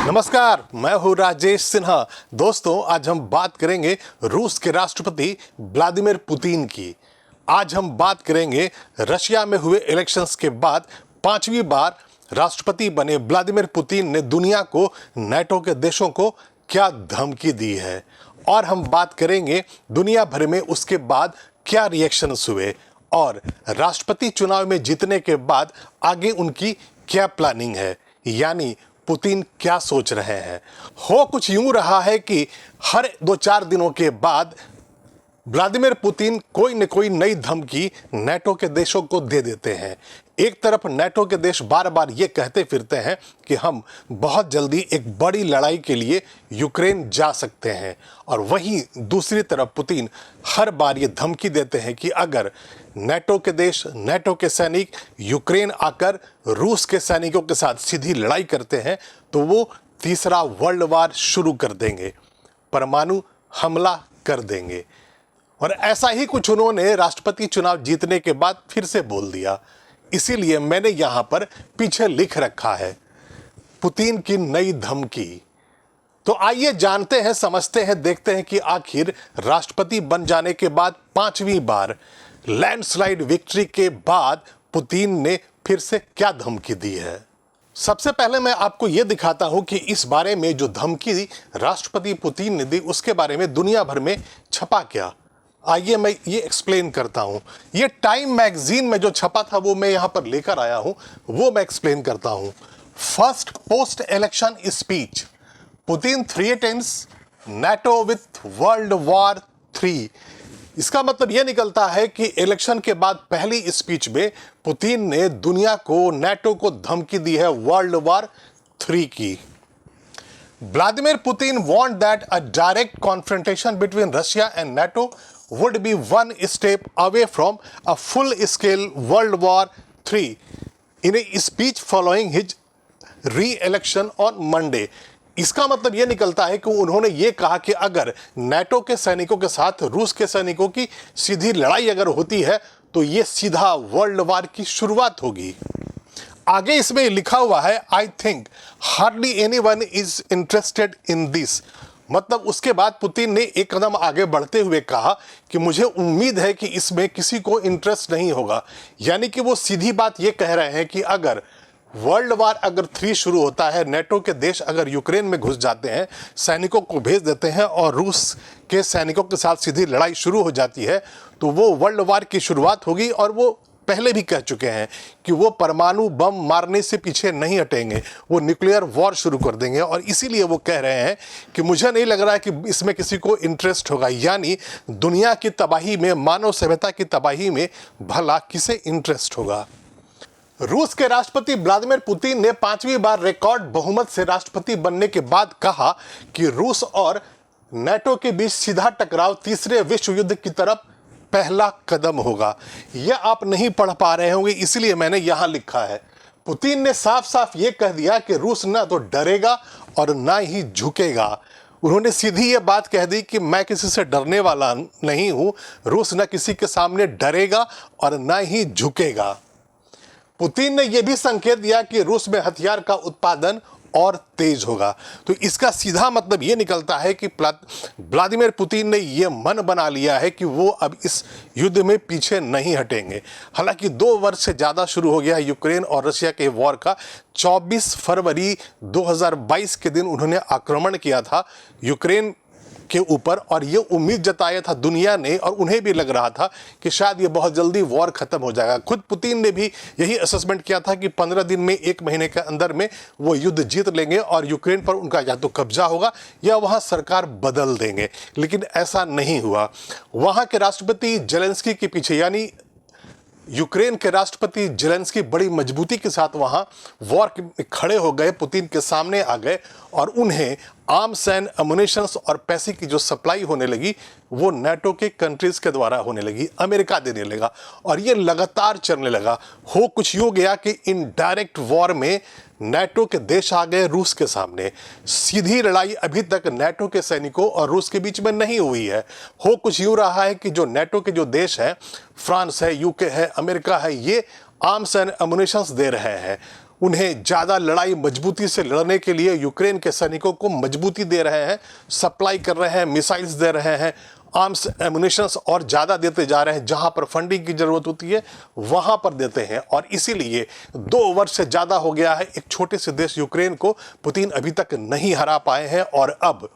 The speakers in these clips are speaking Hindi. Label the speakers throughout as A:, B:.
A: नमस्कार, मैं हूं राजेश सिन्हा। दोस्तों, आज हम बात करेंगे रूस के राष्ट्रपति व्लादिमीर पुतिन की। आज हम बात करेंगे रशिया में हुए इलेक्शंस के बाद पांचवी बार राष्ट्रपति बने व्लादिमीर पुतिन ने दुनिया को, नाटो के देशों को क्या धमकी दी है। और हम बात करेंगे दुनिया भर में उसके बाद क्या रिएक्शंस हुए और राष्ट्रपति चुनाव में जीतने के बाद आगे उनकी क्या प्लानिंग है, यानी पुतिन क्या सोच रहे हैं। हो कुछ यूं रहा है कि हर 2-4 दिनों के बाद व्लादिमीर पुतिन कोई न कोई नई धमकी नाटो के देशों को दे देते हैं। एक तरफ नाटो के देश बार बार ये कहते फिरते हैं कि हम बहुत जल्दी एक बड़ी लड़ाई के लिए यूक्रेन जा सकते हैं, और वहीं दूसरी तरफ पुतिन हर बार ये धमकी देते हैं कि अगर नाटो के देश, नाटो के सैनिक यूक्रेन आकर रूस के सैनिकों के साथ सीधी लड़ाई करते हैं तो वो तीसरा वर्ल्ड वार शुरू कर देंगे, परमाणु हमला कर देंगे। और ऐसा ही कुछ उन्होंने राष्ट्रपति चुनाव जीतने के बाद फिर से बोल दिया। इसीलिए मैंने यहां पर पीछे लिख रखा है पुतिन की नई धमकी। तो आइए जानते हैं, समझते हैं, देखते हैं कि आखिर राष्ट्रपति बन जाने के बाद पांचवी बार लैंडस्लाइड विक्ट्री के बाद पुतिन ने फिर से क्या धमकी दी है। सबसे पहले मैं आपको यह दिखाता हूं कि इस बारे में जो धमकी राष्ट्रपति पुतिन ने दी उसके बारे में दुनिया भर में छपा क्या। आइए मैं ये एक्सप्लेन करता हूं। ये टाइम मैगजीन में जो छपा था वो मैं यहां पर लेकर आया हूं, वो मैं एक्सप्लेन करता हूं। First post election speech, Putin threatens NATO with world war 3। इसका मतलब यह निकलता है कि इलेक्शन के बाद पहली स्पीच में पुतिन ने दुनिया को, नाटो को धमकी दी है वर्ल्ड वॉर 3 की। Vladimir Putin warned that a direct confrontation between Russia and NATO would be one step away from a full-scale World War III in a speech following his re-election on Monday. इसका मतलब यह निकलता है कि उन्होंने ये कहा कि अगर नाटो के सैनिकों के साथ रूस के सैनिकों की सीधी लड़ाई अगर होती है तो ये सीधा वर्ल्ड वार की शुरुआत होगी। आगे इसमें लिखा हुआ है, I think hardly anyone is interested in this. मतलब उसके बाद पुतिन ने एक कदम आगे बढ़ते हुए कहा कि मुझे उम्मीद है कि इसमें किसी को इंटरेस्ट नहीं होगा। यानी कि वो सीधी बात ये कह रहे हैं कि अगर वर्ल्ड वार 3 शुरू होता है, नाटो के देश अगर यूक्रेन में घुस जाते हैं, सैनिकों को भेज देते हैं और रूस के सैनिकों के साथ सीधी लड़ाई शुरू हो जाती है, तो वो वर्ल्ड वार की शुरुआत होगी। और वो पहले भी कह चुके हैं कि वो परमाणु बम मारने से पीछे नहीं हटेंगे, वो न्यूक्लियर वॉर शुरू कर देंगे। और इसीलिए वो कह रहे हैं कि मुझे नहीं लग रहा है कि इसमें किसी को इंटरेस्ट होगा। यानी दुनिया की तबाही में, मानव सभ्यता की तबाही में भला किसे इंटरेस्ट होगा। रूस के राष्ट्रपति व्लादिमीर पुतिन ने 5वीं बार रिकॉर्ड बहुमत से राष्ट्रपति बनने के बाद कहा कि रूस और नाटो के बीच सीधा टकराव तीसरे विश्व युद्ध की तरफ पहला कदम होगा। यह आप नहीं पढ़ पा रहे होंगे, इसलिए मैंने यहां लिखा है। पुतिन ने साफ साफ यह कह दिया कि रूस ना तो डरेगा और ना ही झुकेगा। उन्होंने सीधी यह बात कह दी कि मैं किसी से डरने वाला नहीं हूं, रूस ना किसी के सामने डरेगा और ना ही झुकेगा। पुतिन ने यह भी संकेत दिया कि रूस में हथियार का उत्पादन और तेज होगा। तो इसका सीधा मतलब यह निकलता है कि व्लादिमीर पुतिन ने यह मन बना लिया है कि वो अब इस युद्ध में पीछे नहीं हटेंगे। हालांकि 2 वर्ष से ज़्यादा शुरू हो गया है यूक्रेन और रशिया के वॉर का। 24 फरवरी 2022 के दिन उन्होंने आक्रमण किया था यूक्रेन के ऊपर, और ये उम्मीद जताया था दुनिया ने, और उन्हें भी लग रहा था कि शायद ये बहुत जल्दी वॉर खत्म हो जाएगा। खुद पुतिन ने भी यही असेसमेंट किया था कि 15 दिन में, 1 महीने के अंदर में वो युद्ध जीत लेंगे और यूक्रेन पर उनका या तो कब्जा होगा या वहाँ सरकार बदल देंगे। लेकिन ऐसा नहीं हुआ। वहाँ के राष्ट्रपति जेलेंस्की के पीछे, यानी यूक्रेन के राष्ट्रपति जेलेंस्की बड़ी मजबूती के साथ वहाँ वॉर में खड़े हो गए, पुतिन के सामने आ गए, और उन्हें आर्म्स एंड अम्युनिशंस और पैसे की जो सप्लाई होने लगी वो नाटो के कंट्रीज़ के द्वारा होने लगी, अमेरिका देने लगा, और ये लगातार चलने लगा। हो कुछ यूँ गया कि इन डायरेक्ट वॉर में नाटो के देश आ गए रूस के सामने। सीधी लड़ाई अभी तक नाटो के सैनिकों और रूस के बीच में नहीं हुई है। हो कुछ यूँ रहा है कि जो नाटो के जो देश हैं, फ्रांस है, यूके है, अमेरिका है, ये आर्म्स एंड अम्युनिशंस दे रहे हैं। उन्हें ज़्यादा लड़ाई मजबूती से लड़ने के लिए यूक्रेन के सैनिकों को मजबूती दे रहे हैं, सप्लाई कर रहे हैं, मिसाइल्स दे रहे हैं, आर्म्स एमुनिशंस और ज़्यादा देते जा रहे हैं। जहां पर फंडिंग की ज़रूरत होती है वहां पर देते हैं। और इसीलिए 2 वर्ष से ज़्यादा हो गया है एक छोटे से देश यूक्रेन को पुतिन अभी तक नहीं हरा पाए हैं, और अब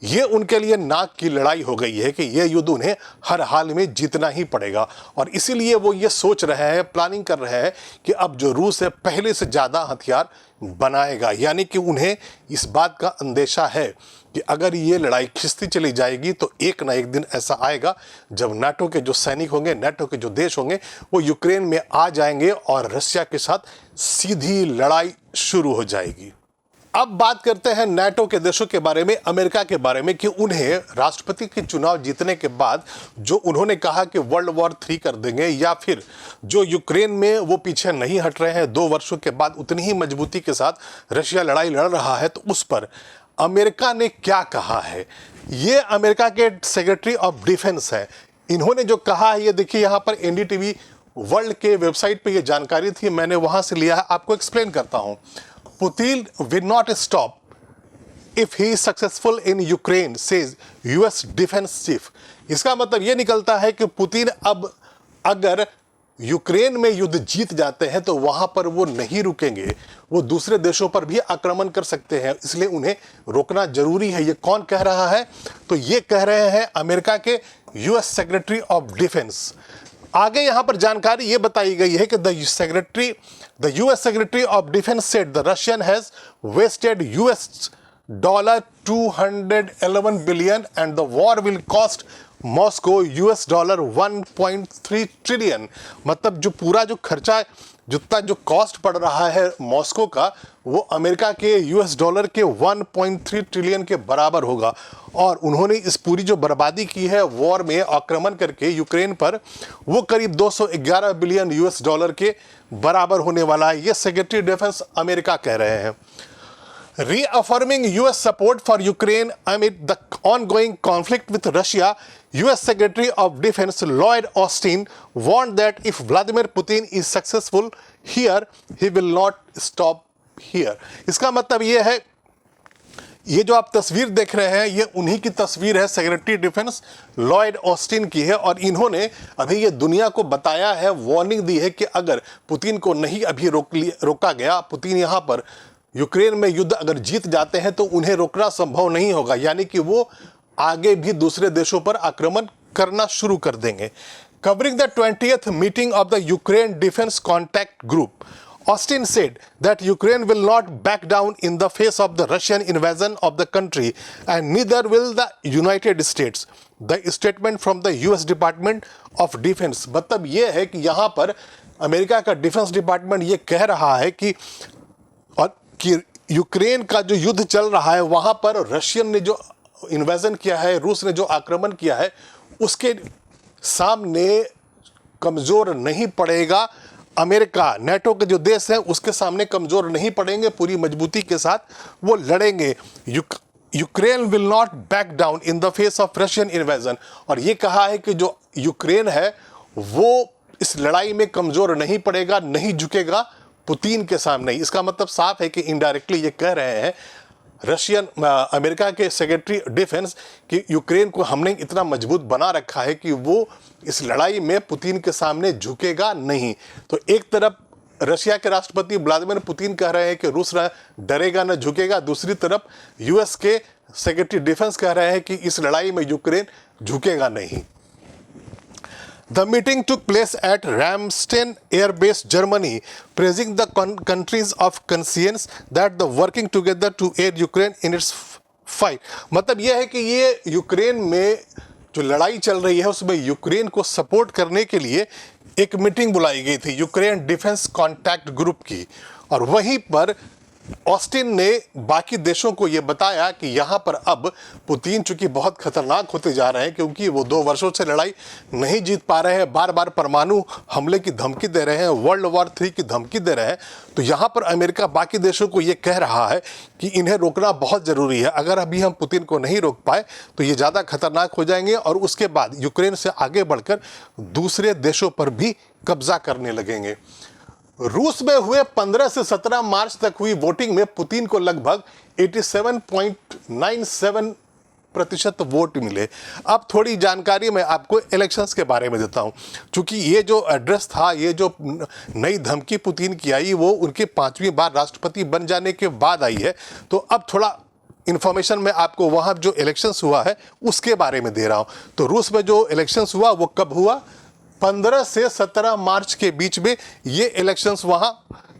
A: ये उनके लिए नाक की लड़ाई हो गई है कि ये युद्ध उन्हें हर हाल में जीतना ही पड़ेगा। और इसीलिए वो ये सोच रहे हैं, प्लानिंग कर रहे हैं कि अब जो रूस है पहले से ज़्यादा हथियार बनाएगा। यानी कि उन्हें इस बात का अंदेशा है कि अगर ये लड़ाई खिंचती चली जाएगी तो एक ना एक दिन ऐसा आएगा जब नाटो के जो सैनिक होंगे, नाटो के जो देश होंगे, वो यूक्रेन में आ जाएंगे और रशिया के साथ सीधी लड़ाई शुरू हो जाएगी। अब बात करते हैं नाटो के देशों के बारे में, अमेरिका के बारे में, कि उन्हें राष्ट्रपति के चुनाव जीतने के बाद जो उन्होंने कहा कि वर्ल्ड वॉर 3 कर देंगे, या फिर जो यूक्रेन में वो पीछे नहीं हट रहे हैं, 2 वर्षों के बाद उतनी ही मजबूती के साथ रशिया लड़ाई लड़ रहा है, तो उस पर अमेरिका ने क्या कहा है। ये अमेरिका के सेक्रेटरी ऑफ डिफेंस है। इन्होंने जो कहा है ये देखिए, यहाँ पर एनडीटीवी वर्ल्ड के वेबसाइट पे ये जानकारी थी, मैंने वहाँ से लिया है, आपको एक्सप्लेन करता हूँ। Putin will not stop if he is successful in Ukraine, says US Defense Chief। इसका मतलब ये निकलता है कि पुतिन अब अगर यूक्रेन में युद्ध जीत जाते हैं तो वहां पर वो नहीं रुकेंगे, वो दूसरे देशों पर भी आक्रमण कर सकते हैं, इसलिए उन्हें रोकना जरूरी है। ये कौन कह रहा है? तो ये कह रहे हैं अमेरिका के यूएस सेक्रेटरी ऑफ डिफेंस। आगे यहां पर जानकारी ये बताई गई है कि the US secretary of defence said the Russian has wasted $211 billion and the war will cost Moscow $1.3 trillion. मतलब जो पूरा जो खर्चा, जितना जो कॉस्ट पड़ रहा है मॉस्को का, वो अमेरिका के यूएस डॉलर के 1.3 ट्रिलियन के बराबर होगा। और उन्होंने इस पूरी जो बर्बादी की है वॉर में आक्रमण करके यूक्रेन पर, वो करीब 211 बिलियन यूएस डॉलर के बराबर होने वाला है। ये सेक्रेटरी डिफेंस अमेरिका कह रहे हैं। Reaffirming US support for Ukraine amid the ongoing conflict with Russia, US Secretary of Defense Lloyd Austin warned that if Vladimir Putin is successful here, he will not stop here। इसका मतलब ये है, ये जो आप तस्वीर देख रहे हैं ये उन्हीं की तस्वीर है, सेक्रेटरी डिफेंस लॉयड ऑस्टिन की है। और इन्होंने अभी ये दुनिया को बताया है, वार्निंग दी है कि अगर पुतिन को नहीं अभी रोका गया, पुतिन यहाँ पर यूक्रेन में युद्ध अगर जीत जाते हैं तो उन्हें रोकना संभव नहीं होगा, यानी कि वो आगे भी दूसरे देशों पर आक्रमण करना शुरू कर देंगे। Covering the 20th meeting of the Ukraine defence contact group, Austin said that Ukraine will not back down in the face of the Russian invasion of the country and neither will the United States। The statement from the US Department of Defense, मतलब ये है कि यहाँ पर अमेरिका का डिफेंस डिपार्टमेंट ये कह रहा है कि यूक्रेन का जो युद्ध चल रहा है वहाँ पर रशियन ने जो इन्वेजन किया है, रूस ने जो आक्रमण किया है, उसके सामने कमज़ोर नहीं पड़ेगा अमेरिका। नाटो के जो देश हैं उसके सामने कमज़ोर नहीं पड़ेंगे, पूरी मजबूती के साथ वो लड़ेंगे। Ukraine will not back down in the face of Russian invasion. और ये कहा है कि जो यूक्रेन है वो इस लड़ाई में कमज़ोर नहीं पड़ेगा, नहीं झुकेगा पुतिन के सामने। इसका मतलब साफ है कि इनडायरेक्टली ये कह रहे हैं अमेरिका के सेक्रेटरी डिफेंस कि यूक्रेन को हमने इतना मजबूत बना रखा है कि वो इस लड़ाई में पुतिन के सामने झुकेगा नहीं। तो एक तरफ रशिया के राष्ट्रपति व्लादिमीर पुतिन कह रहे हैं कि रूस डरेगा न झुकेगा, दूसरी तरफ यूएस के सेक्रेटरी डिफेंस कह रहे हैं कि इस लड़ाई में यूक्रेन झुकेगा नहीं। The meeting took place at Ramstein Air Base, Germany, praising the countries of conscience that the working together to aid Ukraine in its fight। मतलब यह है कि ये यूक्रेन में जो लड़ाई चल रही है उसमें यूक्रेन को सपोर्ट करने के लिए एक मीटिंग बुलाई गई थी यूक्रेन डिफेंस कॉन्टैक्ट ग्रुप की। और वहीं पर ऑस्टिन ने बाकी देशों को ये बताया कि यहाँ पर अब पुतिन चूंकि बहुत खतरनाक होते जा रहे हैं, क्योंकि वो 2 वर्षों से लड़ाई नहीं जीत पा रहे हैं, बार बार परमाणु हमले की धमकी दे रहे हैं, वर्ल्ड वॉर 3 की धमकी दे रहे हैं। तो यहाँ पर अमेरिका बाकी देशों को ये कह रहा है कि इन्हें रोकना बहुत ज़रूरी है। अगर अभी हम पुतिन को नहीं रोक पाए तो ये ज़्यादा खतरनाक हो जाएंगे और उसके बाद यूक्रेन से आगे बढ़कर दूसरे देशों पर भी कब्जा करने लगेंगे। रूस में हुए 15 से 17 मार्च तक हुई वोटिंग में पुतिन को लगभग 87.97% वोट मिले। अब थोड़ी जानकारी मैं आपको इलेक्शंस के बारे में देता हूं। क्योंकि ये जो एड्रेस था, ये जो नई धमकी पुतिन की आई, वो उनके 5वीं बार राष्ट्रपति बन जाने के बाद आई है। तो अब थोड़ा इंफॉर्मेशन मैं आपको वहां जो इलेक्शंस हुआ है उसके बारे में दे रहा हूं। तो रूस में जो इलेक्शंस हुआ वो कब हुआ? 15 से 17 मार्च के बीच में ये इलेक्शंस वहां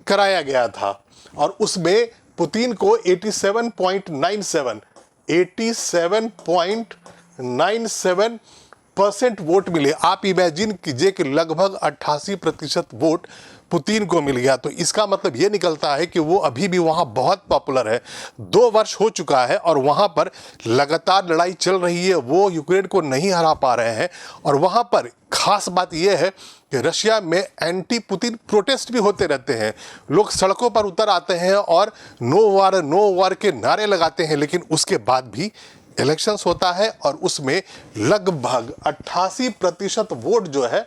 A: कराया गया था और उसमें पुतिन को 87.97% वोट मिले। आप इमेजिन कीजिए कि लगभग 88% वोट पुतिन को मिल गया। तो इसका मतलब ये निकलता है कि वो अभी भी वहाँ बहुत पॉपुलर है। 2 वर्ष हो चुका है और वहाँ पर लगातार लड़ाई चल रही है, वो यूक्रेन को नहीं हरा पा रहे हैं। और वहाँ पर खास बात यह है कि रशिया में एंटी पुतिन प्रोटेस्ट भी होते रहते हैं। लोग सड़कों पर उतर आते हैं और नो वार के नारे लगाते हैं, लेकिन उसके बाद भी इलेक्शंस होता है और उसमें लगभग 88% वोट जो है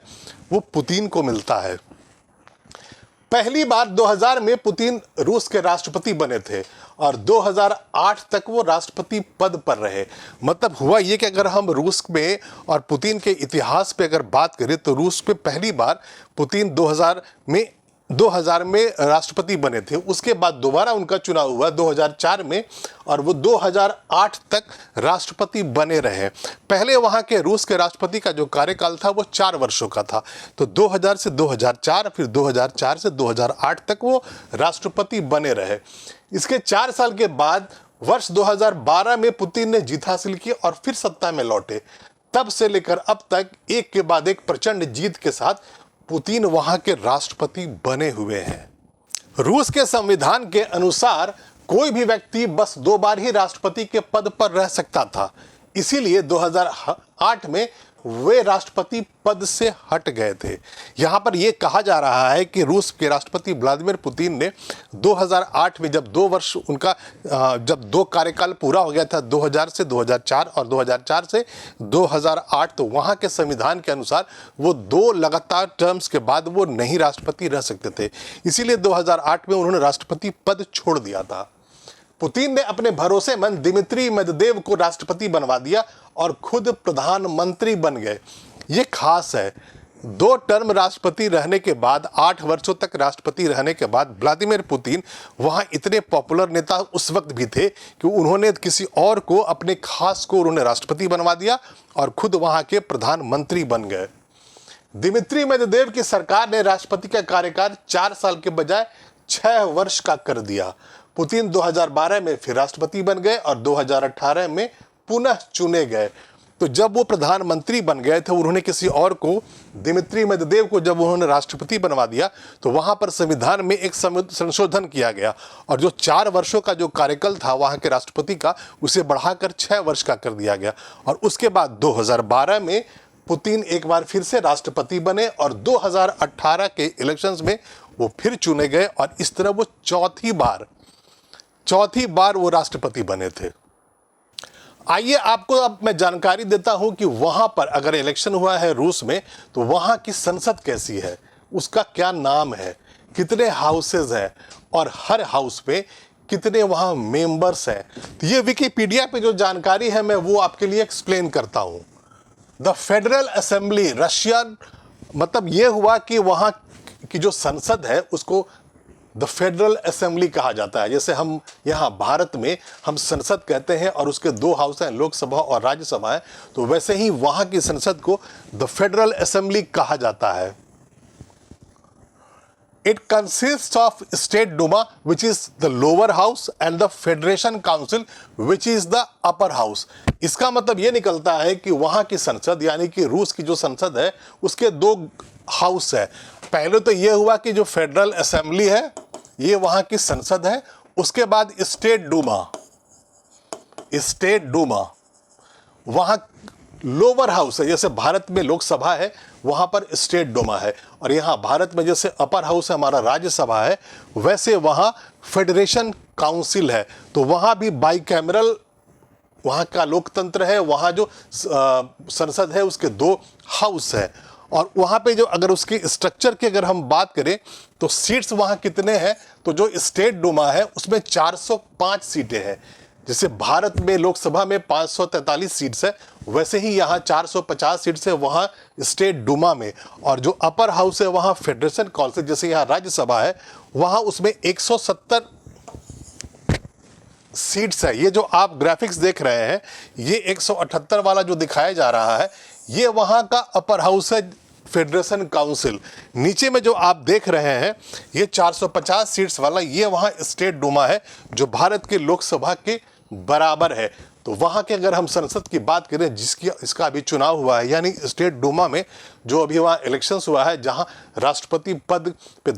A: वो पुतिन को मिलता है। पहली बार 2000 में पुतिन रूस के राष्ट्रपति बने थे और 2008 तक वो राष्ट्रपति पद पर रहे। मतलब हुआ ये कि अगर हम रूस में और पुतिन के इतिहास पे अगर बात करें तो रूस पे पहली बार पुतिन 2000 में राष्ट्रपति बने थे। उसके बाद दोबारा उनका चुनाव हुआ 2004 में और वो 2008 तक राष्ट्रपति बने रहे। पहले वहाँ के रूस के राष्ट्रपति का जो कार्यकाल था वो 4 वर्षों का था। तो 2000 से 2004, फिर 2004 से 2008 तक वो राष्ट्रपति बने रहे। इसके 4 साल के बाद वर्ष 2012 में पुतिन ने जीत हासिल की और फिर सत्ता में लौटे। तब से लेकर अब तक एक के बाद एक प्रचंड जीत के साथ पुतिन वहां के राष्ट्रपति बने हुए हैं। रूस के संविधान के अनुसार कोई भी व्यक्ति बस 2 बार ही राष्ट्रपति के पद पर रह सकता था। इसीलिए 2008 में वे राष्ट्रपति पद से हट गए थे। यहाँ पर यह कहा जा रहा है कि रूस के राष्ट्रपति व्लादिमीर पुतिन ने 2008 में जब 2 वर्ष उनका जब 2 कार्यकाल पूरा हो गया था, 2000 से 2004 और 2004 से 2008, तो वहाँ के संविधान के अनुसार वो 2 लगातार टर्म्स के बाद वो नहीं राष्ट्रपति रह सकते थे। इसीलिए 2008 में उन्होंने राष्ट्रपति पद छोड़ दिया था। पुतिन ने अपने भरोसेमंद दिमित्री मेदवेदेव को राष्ट्रपति बनवा दिया और खुद प्रधानमंत्री बन गए। ये खास है। 2 टर्म राष्ट्रपति रहने के बाद, 8 वर्षों तक राष्ट्रपति रहने के बाद व्लादिमीर पुतिन वहां इतने पॉपुलर नेता उस वक्त भी थे कि उन्होंने किसी और को, अपने खास को उन्होंने राष्ट्रपति बनवा दिया और खुद वहां के प्रधानमंत्री बन गए। दिमित्री मेदवेदेव की सरकार ने राष्ट्रपति का कार्यकाल 4 साल के बजाय 6 वर्ष का कर दिया। पुतिन 2012 में फिर राष्ट्रपति बन गए और 2018 में पुनः चुने गए। तो जब वो प्रधानमंत्री बन गए थे, उन्होंने किसी और को, दिमित्री मेदवेदेव को जब उन्होंने राष्ट्रपति बनवा दिया, तो वहां पर संविधान में एक संशोधन किया गया और जो 4 वर्षों का जो कार्यकाल था वहां के राष्ट्रपति का, उसे बढ़ाकर 6 वर्ष का कर दिया गया। और उसके बाद 2012 में पुतिन एक बार फिर से राष्ट्रपति बने और 2018 के इलेक्शंस में वो फिर चुने गए और इस तरह वो चौथी बार वो राष्ट्रपति बने थे। आइए आपको अब मैं जानकारी देता हूं कि वहां पर अगर इलेक्शन हुआ है रूस में, तो वहां की संसद कैसी है, उसका क्या नाम है, कितने हाउसेज हैं और हर हाउस में कितने वहां मेंबर्स हैं। तो ये विकिपीडिया पे जो जानकारी है मैं वो आपके लिए एक्सप्लेन करता हूं। द फेडरल असेंबली रशियन, मतलब ये हुआ कि वहां की जो संसद है उसको द फेडरल असेंबली कहा जाता है। जैसे हम यहाँ भारत में हम संसद कहते हैं और उसके 2 हाउस हैं, लोकसभा और राज्यसभा है, तो वैसे ही वहाँ की संसद को द फेडरल असेंबली कहा जाता है। It consists of State Duma, which is the lower house, and the Federation Council, which is the upper house. इसका मतलब ये निकलता है कि वहाँ की संसद, यानी कि रूस की जो संसद है, उसके 2 हाउस है। पहले तो ये हुआ कि जो फेडरल असेंबली है ये वहाँ की संसद है, उसके बाद स्टेट डूमा वहाँ लोअर हाउस है। जैसे भारत में लोकसभा है, वहाँ पर स्टेट डूमा है, और यहाँ भारत में जैसे अपर हाउस है, हमारा राज्यसभा है, वैसे वहाँ फेडरेशन काउंसिल है। तो वहाँ भी बाईकैमरल वहाँ का लोकतंत्र है। वहाँ जो संसद है उसके 2 हाउस है। और वहाँ पे जो अगर उसके स्ट्रक्चर की अगर हम बात करें तो सीट्स वहाँ कितने हैं, तो जो स्टेट डूमा है उसमें 405 सीटें हैं। जैसे भारत में लोकसभा में 543 सीट्स है, वैसे ही यहाँ 450 सीट्स है वहाँ स्टेट डूमा में। और जो अपर हाउस है वहाँ फेडरेशन काउंसिल, जैसे यहाँ राज्यसभा है, वहाँ उसमें 170 सीट्स है। ये जो आप ग्राफिक्स देख रहे हैं, ये 178 वाला जो दिखाया जा रहा है, ये वहाँ का अपर हाउस है फेडरेशन काउंसिल। नीचे में जो आप देख रहे हैं ये 450 सीट्स वाला, ये वहाँ स्टेट डूमा है जो भारत के लोकसभा के बराबर है। तो वहाँ के अगर हम संसद की बात करें जिसकी इसका अभी चुनाव हुआ है, यानी स्टेट डूमा में जो अभी वहाँ इलेक्शंस हुआ है, जहाँ राष्ट्रपति पद पे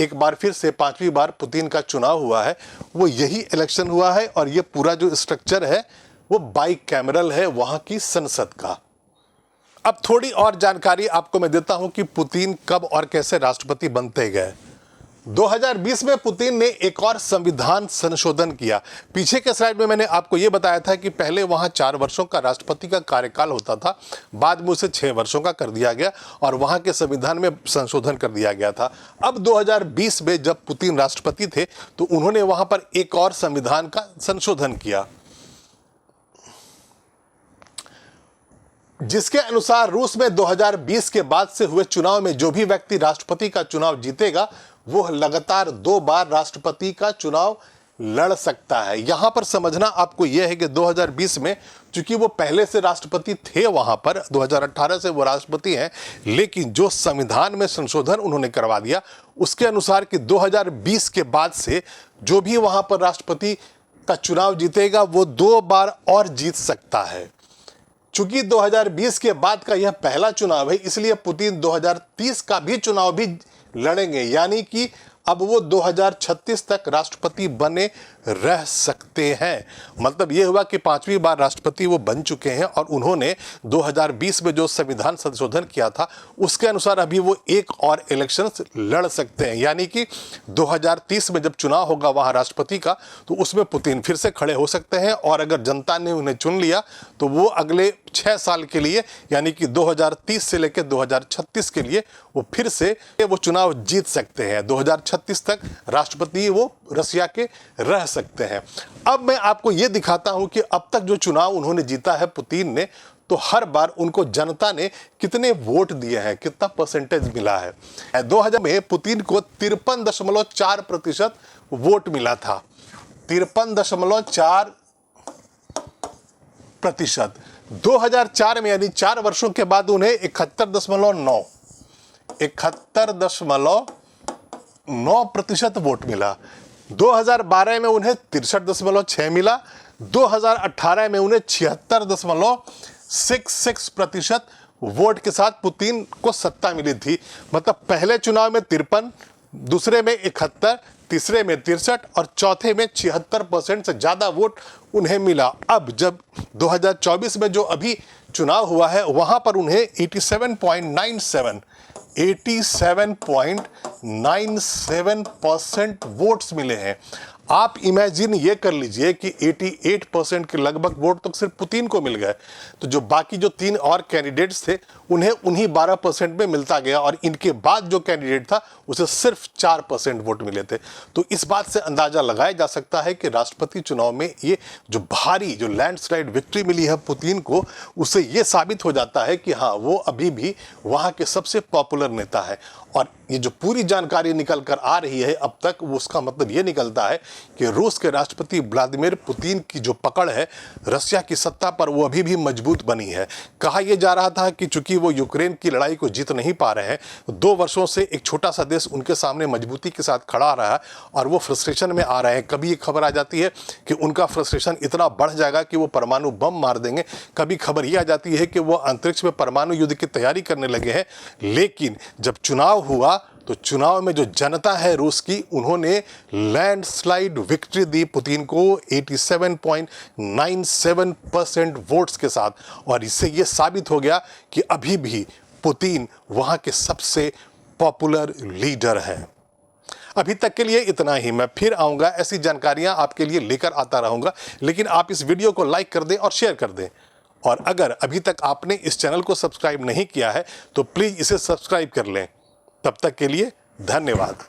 A: एक बार फिर से 5वीं बार पुतिन का चुनाव हुआ है, वो यही इलेक्शन हुआ है। और ये पूरा जो स्ट्रक्चर है वो बाइकैमरल है वहाँ की संसद का। अब थोड़ी और जानकारी आपको मैं देता हूं कि पुतिन कब और कैसे राष्ट्रपति बनते गए। 2020 में पुतिन ने एक और संविधान संशोधन किया। पीछे के स्लाइड में मैंने आपको यह बताया था कि पहले वहां 4 वर्षों का राष्ट्रपति का कार्यकाल होता था, बाद में उसे 6 वर्षों का कर दिया गया और वहां के संविधान में संशोधन कर दिया गया था। अब 2020 में जब पुतिन राष्ट्रपति थे तो उन्होंने वहां पर एक और संविधान का संशोधन किया, जिसके अनुसार रूस में 2020 के बाद से हुए चुनाव में जो भी व्यक्ति राष्ट्रपति का चुनाव जीतेगा वो लगातार 2 बार राष्ट्रपति का चुनाव लड़ सकता है। यहां पर समझना आपको यह है कि 2020 में चूंकि वो पहले से राष्ट्रपति थे, वहां पर 2018 से वो राष्ट्रपति हैं, लेकिन जो संविधान में संशोधन उन्होंने करवा दिया उसके अनुसार कि 2020 के बाद से जो भी वहां पर राष्ट्रपति का चुनाव जीतेगा वो 2 बार और जीत सकता है। चूंकि 2020 के बाद का यह पहला चुनाव है, इसलिए पुतिन 2030 का भी चुनाव भी लड़ेंगे, यानी कि अब वो 2036 तक राष्ट्रपति बने रह सकते हैं। मतलब ये हुआ कि 5वीं बार राष्ट्रपति वो बन चुके हैं और उन्होंने 2020 में जो संविधान संशोधन किया था उसके अनुसार अभी वो एक और इलेक्शंस लड़ सकते हैं, यानी कि 2030 में जब चुनाव होगा वहाँ राष्ट्रपति का तो उसमें पुतिन फिर से खड़े हो सकते हैं। और अगर जनता ने उन्हें चुन लिया तो वो अगले 6 साल के लिए, यानी कि 2030 से लेकर 2036 के लिए वो फिर से वो चुनाव जीत सकते हैं। 2036 तक राष्ट्रपति वो रसिया के रह सकते हैं। अब मैं आपको यह दिखाता हूं कि अब तक जो चुनाव उन्होंने जीता है पुतिन ने, तो हर बार उनको जनता ने कितने वोट दिए हैं, कितना परसेंटेज मिला है। 2000 में पुतिन को 53.4% वोट मिला था, 53.4%। 2004 में यानी 4 वर्षों के बाद उन्हें 71.9% वोट मिला। 2012 में उन्हें 63.6 मिला। 2018 में उन्हें 76.66% वोट के साथ पुतिन को सत्ता मिली थी। मतलब पहले चुनाव में 53, दूसरे में 71, तीसरे में 63 और चौथे में 76% से ज़्यादा वोट उन्हें मिला। अब जब 2024 में जो अभी चुनाव हुआ है वहाँ पर उन्हें 87.97% वोट्स मिले हैं। आप इमेजिन ये कर लीजिए कि 88% के लगभग वोट तो सिर्फ पुतिन को मिल गए, तो जो बाकी जो 3 और कैंडिडेट्स थे उन्हें उन्हीं 12% में मिलता गया और इनके बाद जो कैंडिडेट था उसे सिर्फ 4% वोट मिले थे। तो इस बात से अंदाजा लगाया जा सकता है कि राष्ट्रपति चुनाव में ये जो भारी जो लैंडस्लाइड विक्ट्री मिली है पुतिन को, उससे ये साबित हो जाता है कि हाँ वो अभी भी वहाँ के सबसे पॉपुलर नेता है। और ये जो पूरी जानकारी निकल कर आ रही है अब तक, वो उसका मतलब ये निकलता है कि रूस के राष्ट्रपति व्लादिमीर पुतिन की जो पकड़ है रसिया की सत्ता पर वो अभी भी मजबूत बनी है। कहा यह जा रहा था कि चूंकि वो यूक्रेन की लड़ाई को जीत नहीं पा रहे हैं, 2 वर्षों से एक छोटा सा देश उनके सामने मजबूती के साथ खड़ा रहा है और वो फ्रस्ट्रेशन में आ रहे हैं। कभी ये खबर आ जाती है कि उनका फ्रस्ट्रेशन इतना बढ़ जाएगा कि वो परमाणु बम मार देंगे, कभी खबर ये आ जाती है कि वो अंतरिक्ष में परमाणु युद्ध की तैयारी करने लगे हैं। लेकिन जब चुनाव हुआ तो चुनाव में जो जनता है रूस की, उन्होंने लैंडस्लाइड विक्ट्री दी पुतिन को 87.97% वोट्स के साथ। और इससे ये साबित हो गया कि अभी भी पुतिन वहाँ के सबसे पॉपुलर लीडर हैं। अभी तक के लिए इतना ही। मैं फिर आऊँगा, ऐसी जानकारियाँ आपके लिए लेकर आता रहूँगा, लेकिन आप इस वीडियो को लाइक कर दें और शेयर कर दें। और अगर अभी तक आपने इस चैनल को सब्सक्राइब नहीं किया है तो प्लीज़ इसे सब्सक्राइब कर लें। तब तक के लिए धन्यवाद।